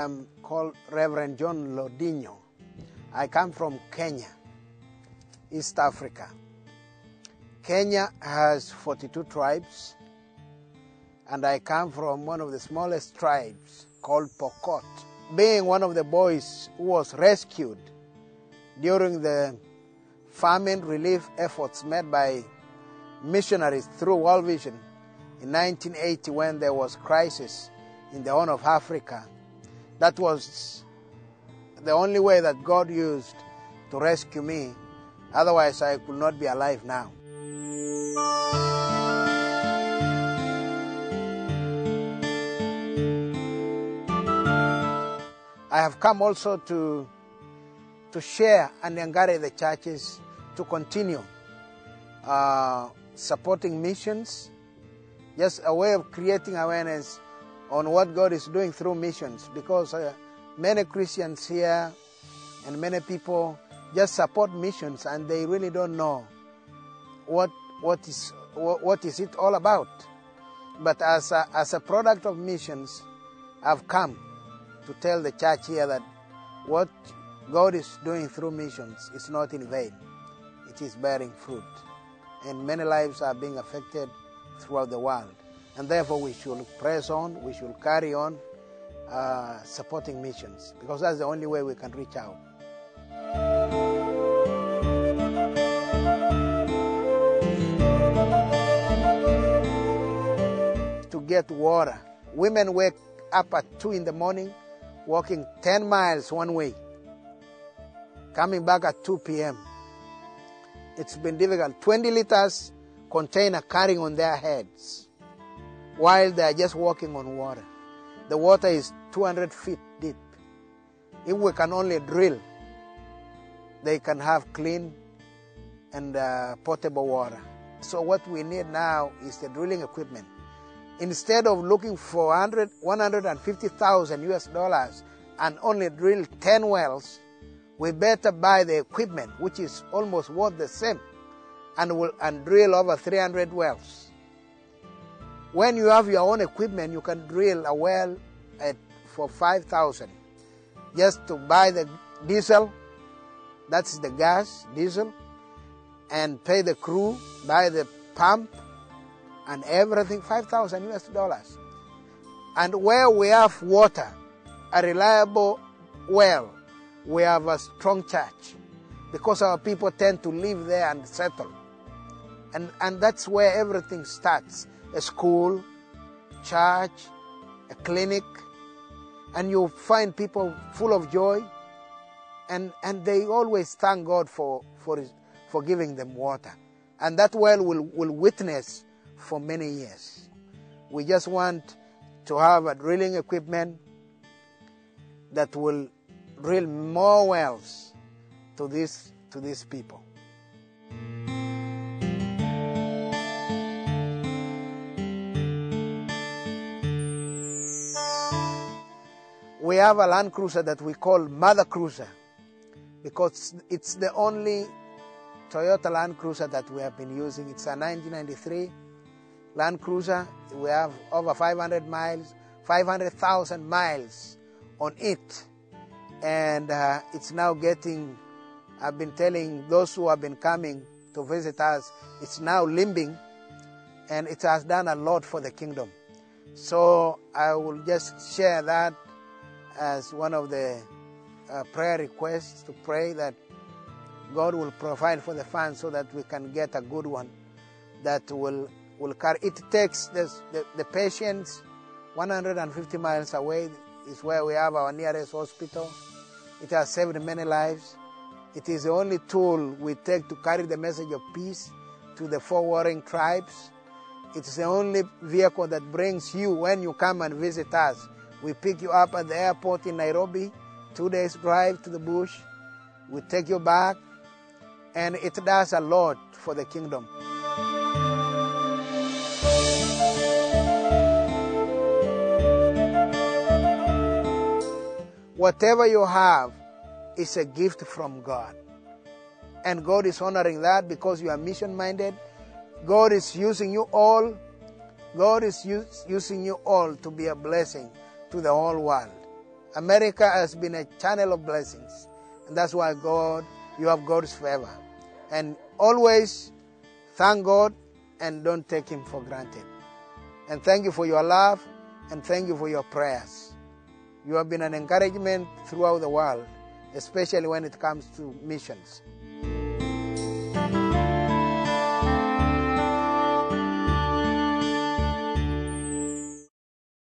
I'm called Reverend John Lodinho. I come from Kenya, East Africa. Kenya has 42 tribes, and I come from one of the smallest tribes called Pokot. Being one of the boys who was rescued during the famine relief efforts made by missionaries through World Vision in 1980 when there was crisis in the Horn of Africa. That was the only way that God used to rescue me. Otherwise, I could not be alive now. I have come also to share and encourage the churches to continue supporting missions, just a way of creating awareness on what God is doing through missions, because many Christians here and many people just support missions and they really don't know what is it all about. But as a product of missions, I've come to tell the church here that what God is doing through missions is not in vain. It is bearing fruit. And many lives are being affected throughout the world. And therefore we should press on, we should carry on supporting missions, because that's the only way we can reach out. To get water. Women wake up at 2 in the morning, walking 10 miles one way, coming back at 2 p.m. It's been difficult. 20 liters container carrying on their heads while they are just walking on water. The water is 200 feet deep. If we can only drill, they can have clean and potable water. So what we need now is the drilling equipment. Instead of looking for $150,000 US and only drill 10 wells, we better buy the equipment, which is almost worth the same, and drill over 300 wells. When you have your own equipment, you can drill a well for $5,000. Just to buy the diesel, that's the gas, diesel, and pay the crew, buy the pump, and everything, $5,000 US. And where we have water, a reliable well, we have a strong church, because our people tend to live there and settle. And that's where everything starts. A school, church, a clinic, and you find people full of joy, and they always thank God for giving them water. And that well will witness for many years. We just want to have a drilling equipment that will drill more wells to these people. We have a Land Cruiser that we call Mother Cruiser, because it's the only Toyota Land Cruiser that we have been using. It's a 1993 Land Cruiser. We have over 500,000 miles on it. And it's now getting, I've been telling those who have been coming to visit us, it's now limping, and it has done a lot for the kingdom. So I will just share that as one of the prayer requests, to pray that God will provide for the funds so that we can get a good one that will carry. It takes the patients 150 miles away is where we have our nearest hospital. It has saved many lives. It is the only tool we take to carry the message of peace to the 4 warring tribes. It's the only vehicle that brings you when you come and visit us. We pick you up at the airport in Nairobi, 2 days drive to the bush. We take you back, and it does a lot for the kingdom. Whatever you have is a gift from God. And God is honoring that because you are mission-minded. God is using you all. God is using you all to be a blessing to the whole world. America has been a channel of blessings. And that's why you have God's favor. And always thank God and don't take Him for granted. And thank you for your love and thank you for your prayers. You have been an encouragement throughout the world, especially when it comes to missions.